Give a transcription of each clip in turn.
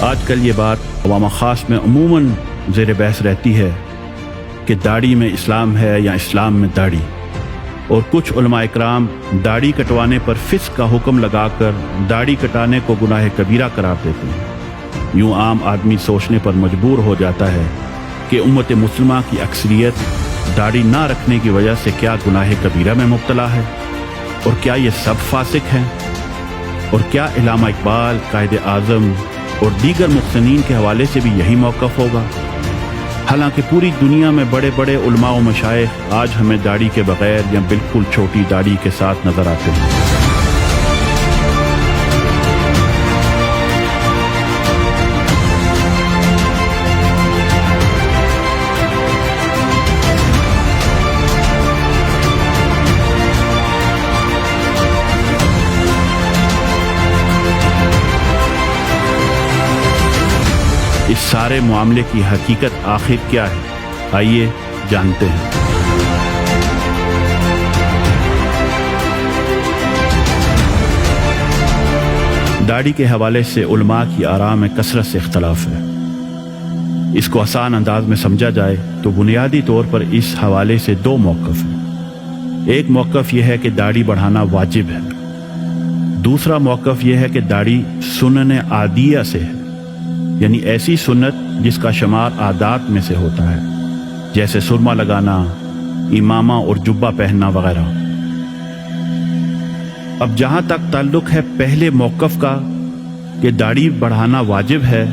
آج کل یہ بات عوام خاص میں عموماً زیر بحث رہتی ہے کہ داڑھی میں اسلام ہے یا اسلام میں داڑھی، اور کچھ علماء اکرام داڑھی کٹوانے پر فسق کا حکم لگا کر داڑھی کٹانے کو گناہ کبیرہ قرار دیتے ہیں۔ یوں عام آدمی سوچنے پر مجبور ہو جاتا ہے کہ امت مسلمہ کی اکثریت داڑھی نہ رکھنے کی وجہ سے کیا گناہ کبیرہ میں مبتلا ہے، اور کیا یہ سب فاسق ہیں، اور کیا علامہ اقبال، قائد اعظم اور دیگر محسنین کے حوالے سے بھی یہی موقف ہوگا؟ حالانکہ پوری دنیا میں بڑے بڑے علماء و مشائخ آج ہمیں داڑھی کے بغیر یا بالکل چھوٹی داڑھی کے ساتھ نظر آتے ہیں۔ اس سارے معاملے کی حقیقت آخر کیا ہے؟ آئیے جانتے ہیں۔ داڑھی کے حوالے سے علماء کی آراء میں کثرت سے اختلاف ہے۔ اس کو آسان انداز میں سمجھا جائے تو بنیادی طور پر اس حوالے سے دو موقف ہیں۔ ایک موقف یہ ہے کہ داڑھی بڑھانا واجب ہے، دوسرا موقف یہ ہے کہ داڑھی سنن عادیہ سے ہے، یعنی ایسی سنت جس کا شمار عادات میں سے ہوتا ہے، جیسے سرما لگانا، امامہ اور جبہ پہننا وغیرہ۔ اب جہاں تک تعلق ہے پہلے موقف کا کہ داڑھی بڑھانا واجب ہے،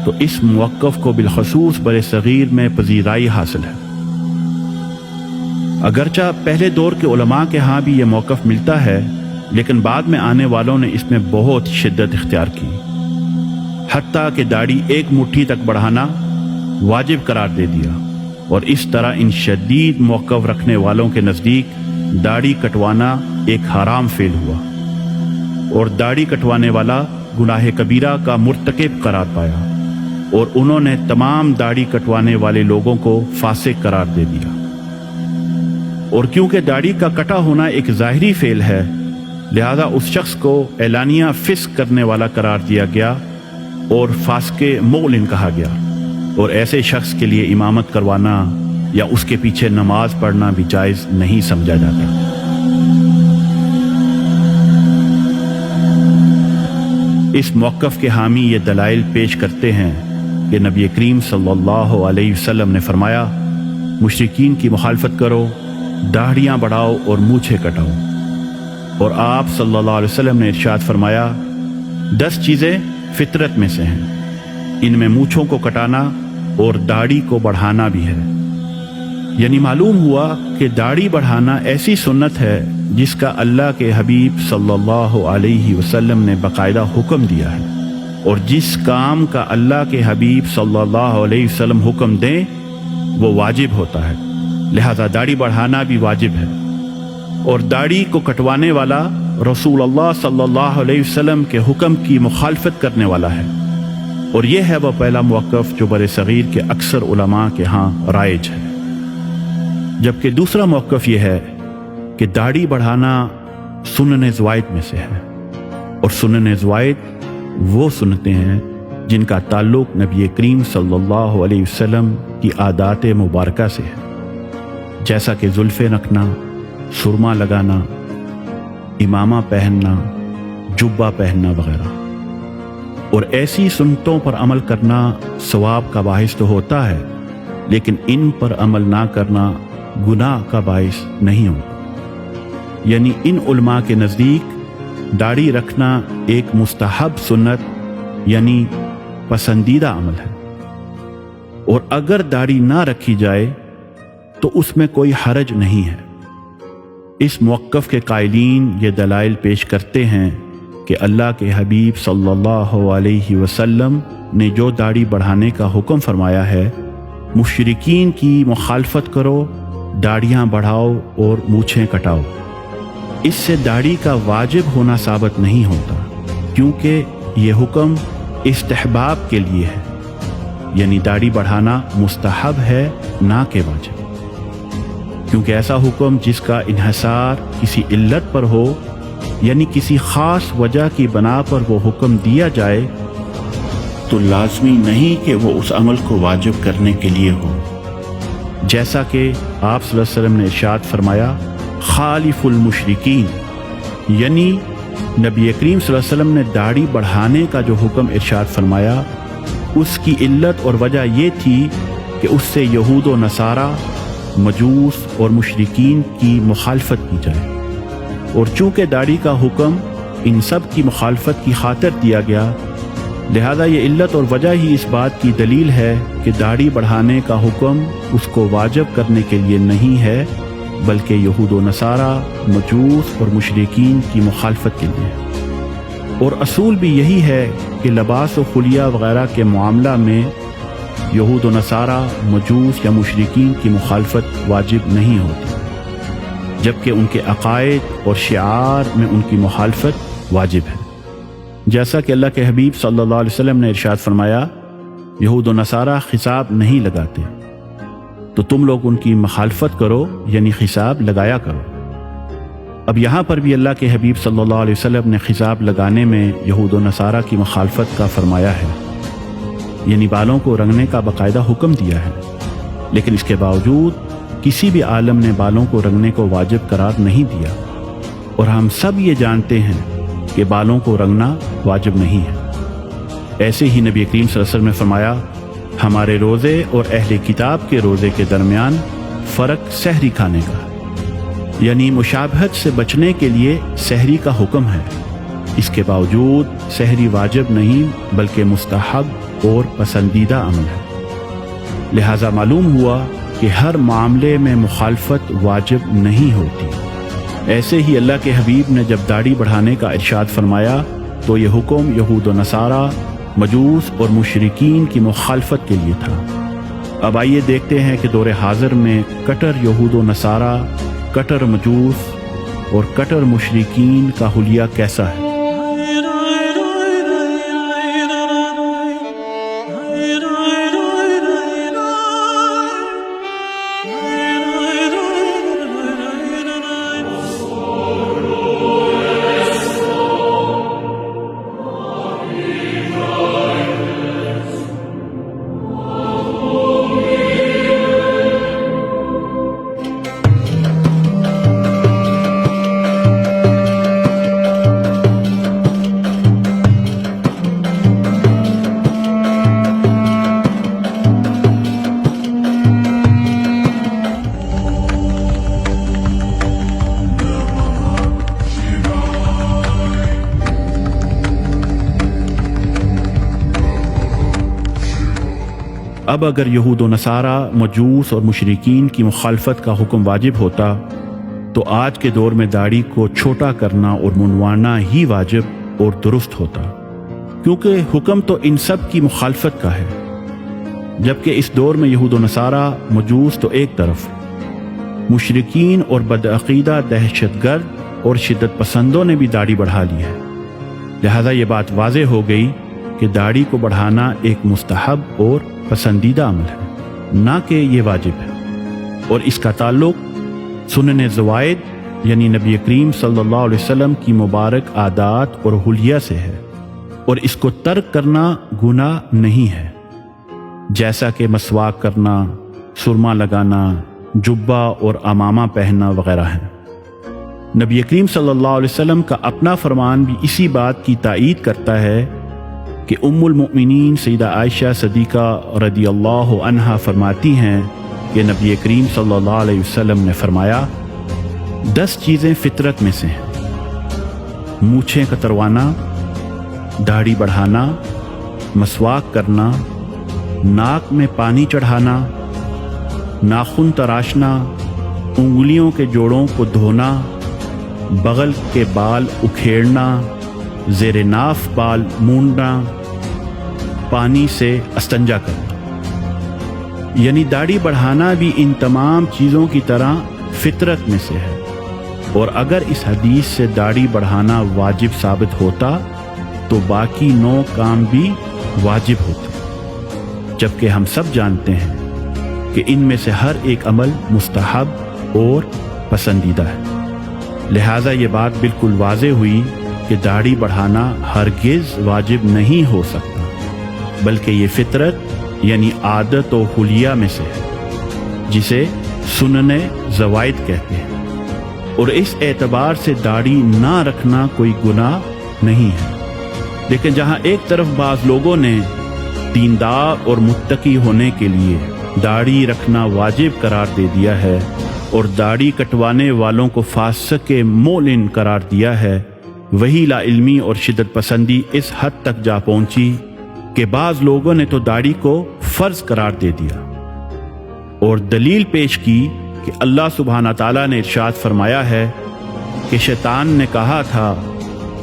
تو اس موقف کو بالخصوص بر صغیر میں پذیرائی حاصل ہے۔ اگرچہ پہلے دور کے علماء کے ہاں بھی یہ موقف ملتا ہے، لیکن بعد میں آنے والوں نے اس میں بہت شدت اختیار کی، حتیٰ کہ داڑھی ایک مٹھی تک بڑھانا واجب قرار دے دیا، اور اس طرح ان شدید موقف رکھنے والوں کے نزدیک داڑھی کٹوانا ایک حرام فعل ہوا، اور داڑھی کٹوانے والا گناہ کبیرہ کا مرتکب قرار پایا، اور انہوں نے تمام داڑھی کٹوانے والے لوگوں کو فاسق قرار دے دیا۔ اور کیونکہ داڑھی کا کٹا ہونا ایک ظاہری فعل ہے، لہذا اس شخص کو اعلانیہ فسق کرنے والا قرار دیا گیا اور فاسق معلن کہا گیا، اور ایسے شخص کے لیے امامت کروانا یا اس کے پیچھے نماز پڑھنا بھی جائز نہیں سمجھا جاتا۔ اس موقف کے حامی یہ دلائل پیش کرتے ہیں کہ نبی کریم صلی اللہ علیہ وسلم نے فرمایا، مشرکین کی مخالفت کرو، داڑھیاں بڑھاؤ اور مونچھیں کٹاؤ، اور آپ صلی اللہ علیہ وسلم نے ارشاد فرمایا، 10 چیزیں فطرت میں سے ہیں، ان میں مونچھوں کو کٹانا اور داڑھی کو بڑھانا بھی ہے۔ یعنی معلوم ہوا کہ داڑھی بڑھانا ایسی سنت ہے جس کا اللہ کے حبیب صلی اللہ علیہ وسلم نے باقاعدہ حکم دیا ہے، اور جس کام کا اللہ کے حبیب صلی اللہ علیہ وسلم حکم دیں وہ واجب ہوتا ہے، لہذا داڑھی بڑھانا بھی واجب ہے۔ اور داڑھی کو کٹوانے والا رسول اللہ صلی اللہ علیہ وسلم کے حکم کی مخالفت کرنے والا ہے، اور یہ ہے وہ پہلا موقف جو بر صغیر کے اکثر علماء کے ہاں رائج ہے۔ جبکہ دوسرا موقف یہ ہے کہ داڑھی بڑھانا سنن زوائد میں سے ہے، اور سنن زوائد وہ سنتیں ہیں جن کا تعلق نبی کریم صلی اللہ علیہ وسلم کی عادات مبارکہ سے ہے، جیسا کہ زلفیں رکھنا، سرما لگانا، امامہ پہننا، جبہ پہننا وغیرہ۔ اور ایسی سنتوں پر عمل کرنا ثواب کا باعث تو ہوتا ہے، لیکن ان پر عمل نہ کرنا گناہ کا باعث نہیں ہوتا۔ یعنی ان علماء کے نزدیک داڑھی رکھنا ایک مستحب سنت یعنی پسندیدہ عمل ہے، اور اگر داڑھی نہ رکھی جائے تو اس میں کوئی حرج نہیں ہے۔ اس موقف کے قائلین یہ دلائل پیش کرتے ہیں کہ اللہ کے حبیب صلی اللہ علیہ وسلم نے جو داڑھی بڑھانے کا حکم فرمایا ہے، مشرکین کی مخالفت کرو، داڑھیاں بڑھاؤ اور مونچھیں کٹاؤ، اس سے داڑھی کا واجب ہونا ثابت نہیں ہوتا، کیونکہ یہ حکم استحباب کے لیے ہے، یعنی داڑھی بڑھانا مستحب ہے نہ کہ واجب، کیونکہ ایسا حکم جس کا انحصار کسی علت پر ہو، یعنی کسی خاص وجہ کی بنا پر وہ حکم دیا جائے، تو لازمی نہیں کہ وہ اس عمل کو واجب کرنے کے لیے ہو۔ جیسا کہ آپ صلی اللہ علیہ وسلم نے ارشاد فرمایا خالف المشرکین، یعنی نبی کریم صلی اللہ علیہ وسلم نے داڑھی بڑھانے کا جو حکم ارشاد فرمایا اس کی علت اور وجہ یہ تھی کہ اس سے یہود و نصارہ، مجوس اور مشرکین کی مخالفت کی جائے، اور چونکہ داڑھی کا حکم ان سب کی مخالفت کی خاطر دیا گیا، لہذا یہ علت اور وجہ ہی اس بات کی دلیل ہے کہ داڑھی بڑھانے کا حکم اس کو واجب کرنے کے لیے نہیں ہے بلکہ یہود و نصارہ، مجوس اور مشرکین کی مخالفت کے لیے۔ اور اصول بھی یہی ہے کہ لباس و خلیہ وغیرہ کے معاملہ میں یہود و نصارہ، مجوس یا مشرکین کی مخالفت واجب نہیں ہوتی، جبکہ ان کے عقائد اور شعار میں ان کی مخالفت واجب ہے۔ جیسا کہ اللہ کے حبیب صلی اللہ علیہ وسلم نے ارشاد فرمایا یہود و نصارہ خطاب نہیں لگاتے، تو تم لوگ ان کی مخالفت کرو، یعنی خطاب لگایا کرو۔ اب یہاں پر بھی اللہ کے حبیب صلی اللہ علیہ وسلم نے خطاب لگانے میں یہود و نصارہ کی مخالفت کا فرمایا ہے، یعنی بالوں کو رنگنے کا باقاعدہ حکم دیا ہے، لیکن اس کے باوجود کسی بھی عالم نے بالوں کو رنگنے کو واجب قرار نہیں دیا، اور ہم سب یہ جانتے ہیں کہ بالوں کو رنگنا واجب نہیں ہے۔ ایسے ہی نبی کریم صلی اللہ علیہ وسلم نے فرمایا ہمارے روزے اور اہل کتاب کے روزے کے درمیان فرق سحری کھانے کا، یعنی مشابہت سے بچنے کے لیے سحری کا حکم ہے، اس کے باوجود سحری واجب نہیں بلکہ مستحب اور پسندیدہ عمل ہے۔ لہٰذا معلوم ہوا کہ ہر معاملے میں مخالفت واجب نہیں ہوتی۔ ایسے ہی اللہ کے حبیب نے جب داڑھی بڑھانے کا ارشاد فرمایا تو یہ حکم یہود و نصارہ، مجوس اور مشرکین کی مخالفت کے لیے تھا۔ اب آئیے دیکھتے ہیں کہ دور حاضر میں کٹر یہود و نصارہ، کٹر مجوس اور کٹر مشرکین کا حلیہ کیسا ہے۔ اب اگر یہود و نصارہ، مجوس اور مشرکین کی مخالفت کا حکم واجب ہوتا تو آج کے دور میں داڑھی کو چھوٹا کرنا اور منوانا ہی واجب اور درست ہوتا، کیونکہ حکم تو ان سب کی مخالفت کا ہے۔ جبکہ اس دور میں یہود و نصارہ، مجوس تو ایک طرف، مشرکین اور بدعقیدہ دہشت گرد اور شدت پسندوں نے بھی داڑھی بڑھا لی ہے۔ لہذا یہ بات واضح ہو گئی کہ داڑھی کو بڑھانا ایک مستحب اور پسندیدہ عمل ہے، نہ کہ یہ واجب ہے، اور اس کا تعلق سنن زوائد یعنی نبی کریم صلی اللہ علیہ وسلم کی مبارک عادات اور حلیہ سے ہے، اور اس کو ترک کرنا گناہ نہیں ہے، جیسا کہ مسواک کرنا، سرما لگانا، جبہ اور عمامہ پہننا وغیرہ ہے۔ نبی کریم صلی اللہ علیہ وسلم کا اپنا فرمان بھی اسی بات کی تائید کرتا ہے کہ ام المؤمنین سیدہ عائشہ صدیقہ رضی اللہ عنہا فرماتی ہیں کہ نبی کریم صلی اللہ علیہ وسلم نے فرمایا 10 چیزیں فطرت میں سے ہیں: مونچھیں کتروانا، داڑھی بڑھانا، مسواک کرنا، ناک میں پانی چڑھانا، ناخن تراشنا، انگلیوں کے جوڑوں کو دھونا، بغل کے بال اکھیڑنا، زیر ناف بال مونڈنا، پانی سے استنجا کرنا۔ یعنی داڑھی بڑھانا بھی ان تمام چیزوں کی طرح فطرت میں سے ہے، اور اگر اس حدیث سے داڑھی بڑھانا واجب ثابت ہوتا تو باقی 9 کام بھی واجب ہوتے، جبکہ ہم سب جانتے ہیں کہ ان میں سے ہر ایک عمل مستحب اور پسندیدہ ہے۔ لہٰذا یہ بات بالکل واضح ہوئی کہ داڑھی بڑھانا ہرگز واجب نہیں ہو سکتا، بلکہ یہ فطرت یعنی عادت و حلیہ میں سے ہے، جسے سنن زوائد کہتے ہیں، اور اس اعتبار سے داڑھی نہ رکھنا کوئی گناہ نہیں ہے۔ لیکن جہاں ایک طرف بعض لوگوں نے دیندار اور متقی ہونے کے لیے داڑھی رکھنا واجب قرار دے دیا ہے اور داڑھی کٹوانے والوں کو فاسق معلن قرار دیا ہے، وہی لا علمی اور شدت پسندی اس حد تک جا پہنچی کہ بعض لوگوں نے تو داڑھی کو فرض قرار دے دیا اور دلیل پیش کی کہ اللہ سبحانہ تعالیٰ نے ارشاد فرمایا ہے کہ شیطان نے کہا تھا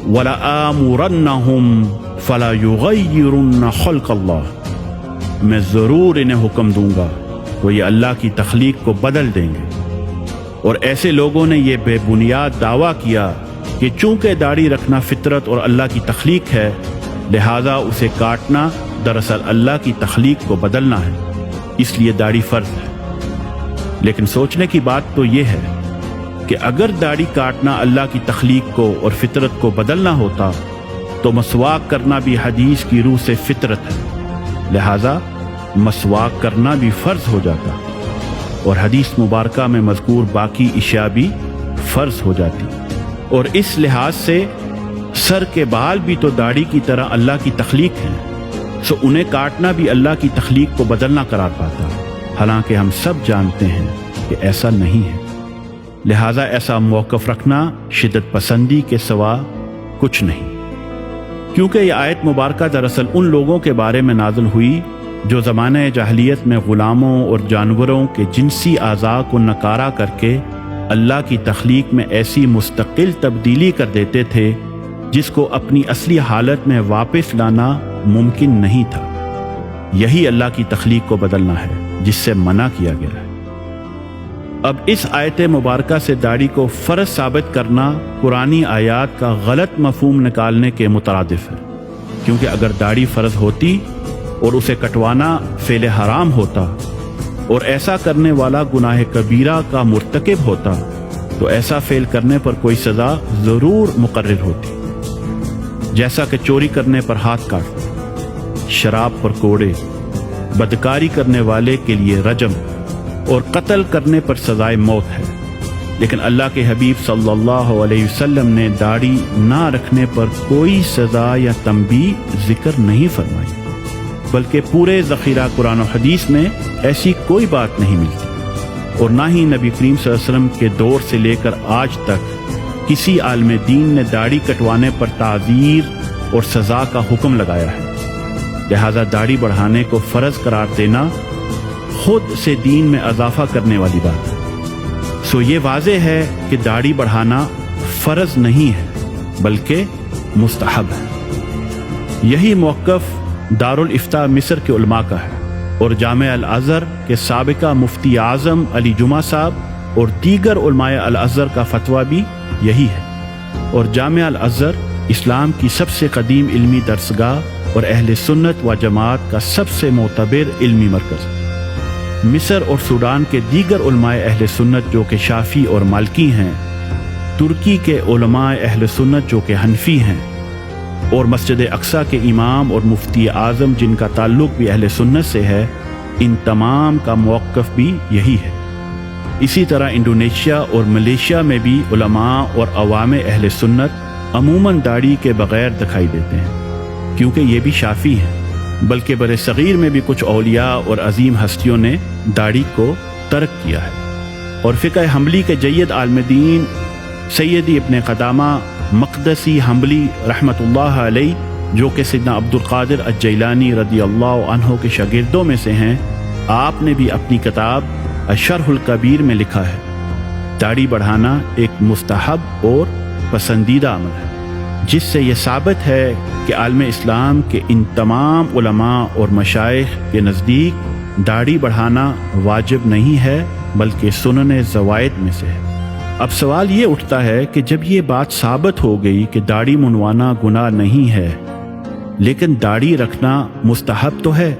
وَلَآمُرَنَّهُمْ فَلَا يُغَيِّرُنَّ خَلْقَ اللَّهِ، میں ضرور انہیں حکم دوں گا، وہ یہ اللہ کی تخلیق کو بدل دیں گے۔ اور ایسے لوگوں نے یہ بے بنیاد دعویٰ کیا کہ چونکہ داڑھی رکھنا فطرت اور اللہ کی تخلیق ہے، لہذا اسے کاٹنا دراصل اللہ کی تخلیق کو بدلنا ہے، اس لیے داڑھی فرض ہے۔ لیکن سوچنے کی بات تو یہ ہے کہ اگر داڑھی کاٹنا اللہ کی تخلیق کو اور فطرت کو بدلنا ہوتا تو مسواک کرنا بھی حدیث کی روح سے فطرت ہے، لہذا مسواک کرنا بھی فرض ہو جاتا اور حدیث مبارکہ میں مذکور باقی اشیاء بھی فرض ہو جاتی۔ اور اس لحاظ سے سر کے بال بھی تو داڑھی کی طرح اللہ کی تخلیق ہیں، سو انہیں کاٹنا بھی اللہ کی تخلیق کو بدلنا قرار پاتا، حالانکہ ہم سب جانتے ہیں کہ ایسا نہیں ہے۔ لہٰذا ایسا موقف رکھنا شدت پسندی کے سوا کچھ نہیں، کیونکہ یہ آیت مبارکہ دراصل ان لوگوں کے بارے میں نازل ہوئی جو زمانہ جاہلیت میں غلاموں اور جانوروں کے جنسی اعضاء کو نکارہ کر کے اللہ کی تخلیق میں ایسی مستقل تبدیلی کر دیتے تھے جس کو اپنی اصلی حالت میں واپس لانا ممکن نہیں تھا۔ یہی اللہ کی تخلیق کو بدلنا ہے جس سے منع کیا گیا ہے۔ اب اس آیت مبارکہ سے داڑھی کو فرض ثابت کرنا قرآنی آیات کا غلط مفہوم نکالنے کے مترادف ہے، کیونکہ اگر داڑھی فرض ہوتی اور اسے کٹوانا فعل حرام ہوتا اور ایسا کرنے والا گناہ کبیرہ کا مرتکب ہوتا تو ایسا فعل کرنے پر کوئی سزا ضرور مقرر ہوتی، جیسا کہ چوری کرنے پر ہاتھ کاٹنا، شراب پر کوڑے، بدکاری کرنے والے کے لیے رجم اور قتل کرنے پر سزائے موت ہے۔ لیکن اللہ کے حبیب صلی اللہ علیہ وسلم نے داڑھی نہ رکھنے پر کوئی سزا یا تنبیہ ذکر نہیں فرمائی، بلکہ پورے ذخیرہ قرآن و حدیث میں ایسی کوئی بات نہیں ملتی، اور نہ ہی نبی کریم صلی اللہ علیہ وسلم کے دور سے لے کر آج تک کسی عالم دین نے داڑھی کٹوانے پر تعزیر اور سزا کا حکم لگایا ہے۔ لہذا داڑھی بڑھانے کو فرض قرار دینا خود سے دین میں اضافہ کرنے والی بات ہے۔ سو یہ واضح ہے کہ داڑھی بڑھانا فرض نہیں ہے بلکہ مستحب ہے۔ یہی موقف دارالافتاء مصر کے علماء کا ہے، اور جامعہ الازہر کے سابقہ مفتی اعظم علی جمعہ صاحب اور دیگر علماء الازہر کا فتویٰ بھی یہی ہے۔ اور جامعہ الازہر اسلام کی سب سے قدیم علمی درسگاہ اور اہل سنت و جماعت کا سب سے معتبر علمی مرکز ہے۔ مصر اور سوڈان کے دیگر علماء اہل سنت جو کہ شافعی اور مالکی ہیں، ترکی کے علماء اہل سنت جو کہ حنفی ہیں، اور مسجد اقصیٰ کے امام اور مفتی اعظم جن کا تعلق بھی اہل سنت سے ہے، ان تمام کا موقف بھی یہی ہے۔ اسی طرح انڈونیشیا اور ملیشیا میں بھی علماء اور عوام اہل سنت عموماً داڑھی کے بغیر دکھائی دیتے ہیں، کیونکہ یہ بھی شافعی ہیں، بلکہ بر صغیر میں بھی کچھ اولیاء اور عظیم ہستیوں نے داڑھی کو ترک کیا ہے۔ اور فقہ حنبلی کے جید عالم دین سیدی ابن قدامہ مقدسی حنبلی رحمۃ اللہ علیہ، جو کہ سیدنا عبد القادر الجیلانی رضی اللہ عنہ کے شاگردوں میں سے ہیں، آپ نے بھی اپنی کتاب الشرح الکبیر میں لکھا ہے، داڑھی بڑھانا ایک مستحب اور پسندیدہ عمل ہے، جس سے یہ ثابت ہے کہ عالم اسلام کے ان تمام علماء اور مشائخ کے نزدیک داڑھی بڑھانا واجب نہیں ہے بلکہ سنن زوائد میں سے ہے۔ اب سوال یہ اٹھتا ہے کہ جب یہ بات ثابت ہو گئی کہ داڑھی منوانا گناہ نہیں ہے لیکن داڑھی رکھنا مستحب تو ہے،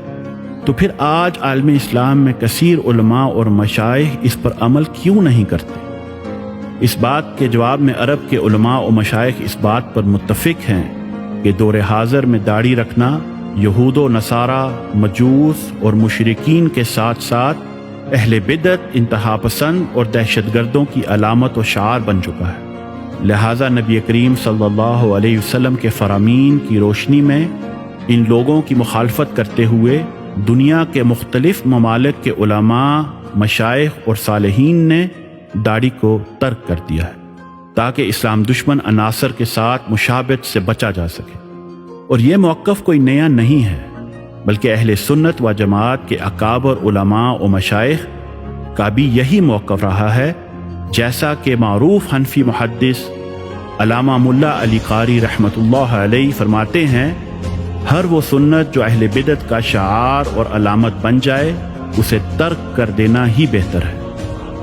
تو پھر آج عالم اسلام میں کثیر علماء اور مشائخ اس پر عمل کیوں نہیں کرتے؟ اس بات کے جواب میں عرب کے علماء و مشائخ اس بات پر متفق ہیں کہ دور حاضر میں داڑھی رکھنا یہود و نصارہ، مجوس اور مشرکین کے ساتھ ساتھ اہل بدعت، انتہا پسند اور دہشت گردوں کی علامت و شعار بن چکا ہے۔ لہٰذا نبی کریم صلی اللہ علیہ وسلم کے فرامین کی روشنی میں ان لوگوں کی مخالفت کرتے ہوئے دنیا کے مختلف ممالک کے علماء، مشائخ اور صالحین نے داڑھی کو ترک کر دیا ہے تاکہ اسلام دشمن عناصر کے ساتھ مشابہت سے بچا جا سکے۔ اور یہ موقف کوئی نیا نہیں ہے، بلکہ اہل سنت و جماعت کے اکابر علماء و مشائخ کا بھی یہی موقف رہا ہے، جیسا کہ معروف حنفی محدث علامہ ملا علی قاری رحمۃ اللہ علیہ فرماتے ہیں، ہر وہ سنت جو اہل بدعت کا شعار اور علامت بن جائے اسے ترک کر دینا ہی بہتر ہے۔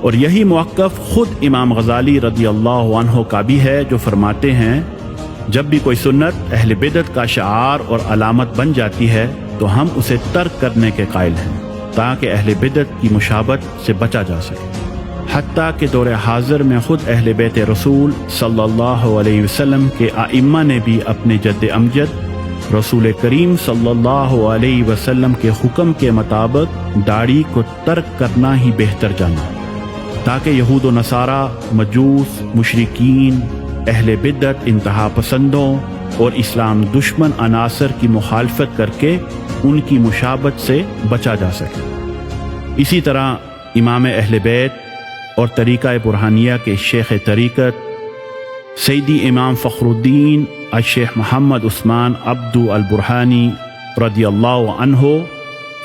اور یہی موقف خود امام غزالی رضی اللہ عنہ کا بھی ہے، جو فرماتے ہیں جب بھی کوئی سنت اہل بدعت کا شعار اور علامت بن جاتی ہے تو ہم اسے ترک کرنے کے قائل ہیں تاکہ اہل بدعت کی مشابہت سے بچا جا سکے۔ حتیٰ کہ دور حاضر میں خود اہل بیت رسول صلی اللہ علیہ وسلم کے ائمہ نے بھی اپنے جد امجد رسول کریم صلی اللہ علیہ وسلم کے حکم کے مطابق داڑھی کو ترک کرنا ہی بہتر جانا، تاکہ یہود و نصارہ، مجوس، مشرکین، اہل بدعت، انتہا پسندوں اور اسلام دشمن عناصر کی مخالفت کر کے ان کی مشابہت سے بچا جا سکے۔ اسی طرح امام اہل بیت اور طریقہ برہانیہ کے شیخ طریقت سیدی امام فخر الدین الشیخ محمد عثمان عبدو البرہانی رضی اللہ عنہ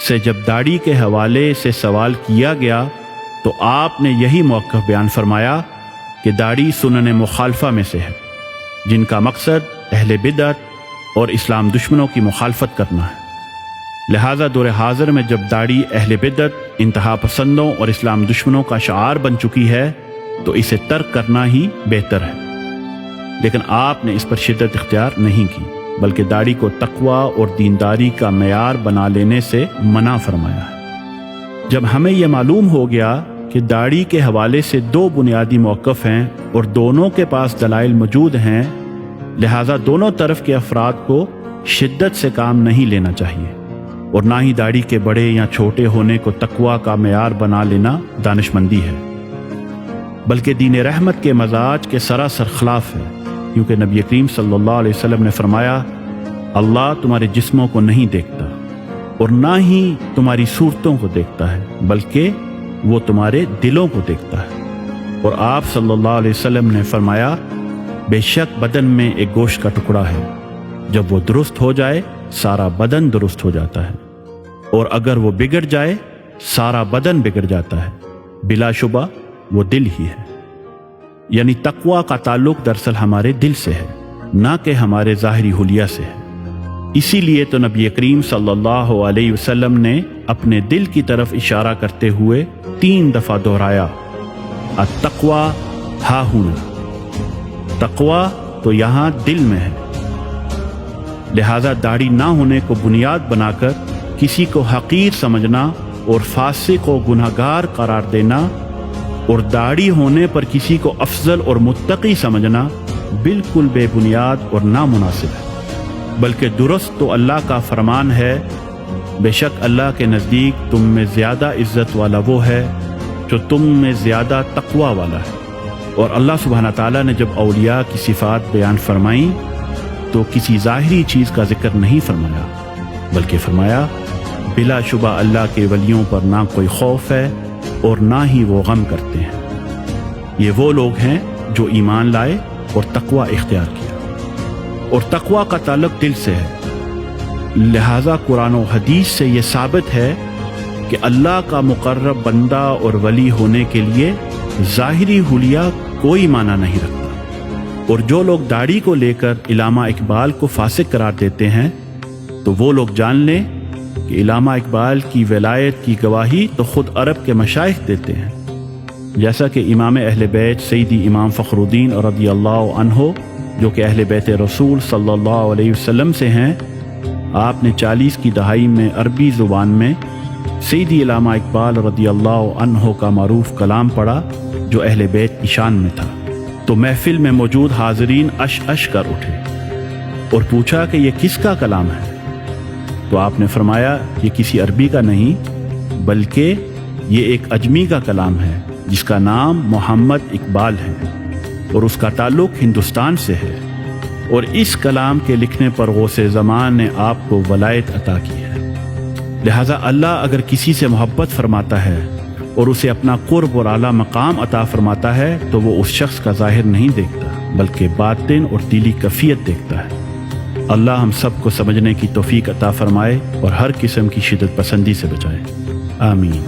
سے جب داڑھی کے حوالے سے سوال کیا گیا تو آپ نے یہی موقف بیان فرمایا کہ داڑھی سنن مخالفہ میں سے ہے، جن کا مقصد اہل بدعت اور اسلام دشمنوں کی مخالفت کرنا ہے۔ لہٰذا دور حاضر میں جب داڑھی اہل بدعت، انتہا پسندوں اور اسلام دشمنوں کا شعار بن چکی ہے تو اسے ترک کرنا ہی بہتر ہے، لیکن آپ نے اس پر شدت اختیار نہیں کی، بلکہ داڑھی کو تقویٰ اور دینداری کا معیار بنا لینے سے منع فرمایا ہے۔ جب ہمیں یہ معلوم ہو گیا کہ داڑھی کے حوالے سے دو بنیادی موقف ہیں اور دونوں کے پاس دلائل موجود ہیں، لہٰذا دونوں طرف کے افراد کو شدت سے کام نہیں لینا چاہیے، اور نہ ہی داڑھی کے بڑے یا چھوٹے ہونے کو تقویٰ کا معیار بنا لینا دانشمندی ہے، بلکہ دین رحمت کے مزاج کے سراسر خلاف ہے، کیونکہ نبی کریم صلی اللہ علیہ وسلم نے فرمایا، اللہ تمہارے جسموں کو نہیں دیکھتا اور نہ ہی تمہاری صورتوں کو دیکھتا ہے، بلکہ وہ تمہارے دلوں کو دیکھتا ہے۔ اور آپ صلی اللہ علیہ وسلم نے فرمایا، بے شک بدن میں ایک گوشت کا ٹکڑا ہے، جب وہ درست ہو جائے سارا بدن درست ہو جاتا ہے، اور اگر وہ بگڑ جائے سارا بدن بگڑ جاتا ہے، بلا شبہ وہ دل ہی ہے۔ یعنی تقویٰ کا تعلق دراصل ہمارے دل سے ہے، نہ کہ ہمارے ظاہری حلیہ سے ہے۔ اسی لیے تو نبی کریم صلی اللہ علیہ وسلم نے اپنے دل کی طرف اشارہ کرتے ہوئے 3 دفعہ دہرایا، التقویٰ ہا ہنا، تقویٰ تو یہاں دل میں ہے۔ لہذا داڑھی نہ ہونے کو بنیاد بنا کر کسی کو حقیر سمجھنا اور فاسق و گنہگار قرار دینا اور داڑھی ہونے پر کسی کو افضل اور متقی سمجھنا بالکل بے بنیاد اور نامناسب ہے، بلکہ درست تو اللہ کا فرمان ہے، بے شک اللہ کے نزدیک تم میں زیادہ عزت والا وہ ہے جو تم میں زیادہ تقویٰ والا ہے۔ اور اللہ سبحانہ تعالیٰ نے جب اولیاء کی صفات بیان فرمائیں تو کسی ظاہری چیز کا ذکر نہیں فرمایا، بلکہ فرمایا بلا شبہ اللہ کے ولیوں پر نہ کوئی خوف ہے اور نہ ہی وہ غم کرتے ہیں، یہ وہ لوگ ہیں جو ایمان لائے اور تقویٰ اختیار کیا، اور تقویٰ کا تعلق دل سے ہے۔ لہٰذا قرآن و حدیث سے یہ ثابت ہے کہ اللہ کا مقرب بندہ اور ولی ہونے کے لیے ظاہری حلیہ کوئی معنی نہیں رکھتا، اور جو لوگ داڑھی کو لے کر علامہ اقبال کو فاسق قرار دیتے ہیں تو وہ لوگ جان لیں کہ علامہ اقبال کی ولایت کی گواہی تو خود عرب کے مشائخ دیتے ہیں، جیسا کہ امام اہل بیت سیدی امام فخر الدین رضی اللہ عنہ جو کہ اہل بیت رسول صلی اللہ علیہ وسلم سے ہیں، آپ نے 40 کی دہائی میں عربی زبان میں سیدی علامہ اقبال رضی اللہ عنہ کا معروف کلام پڑھا جو اہل بیت کی شان میں تھا، تو محفل میں موجود حاضرین اش اش کر اٹھے اور پوچھا کہ یہ کس کا کلام ہے؟ تو آپ نے فرمایا یہ کسی عربی کا نہیں بلکہ یہ ایک اجمی کا کلام ہے جس کا نام محمد اقبال ہے اور اس کا تعلق ہندوستان سے ہے، اور اس کلام کے لکھنے پر غوث زمان نے آپ کو ولایت عطا کی ہے۔ لہٰذا اللہ اگر کسی سے محبت فرماتا ہے اور اسے اپنا قرب اور اعلیٰ مقام عطا فرماتا ہے تو وہ اس شخص کا ظاہر نہیں دیکھتا بلکہ باطن اور دلی کیفیت دیکھتا ہے۔ اللہ ہم سب کو سمجھنے کی توفیق عطا فرمائے اور ہر قسم کی شدت پسندی سے بچائے، آمین۔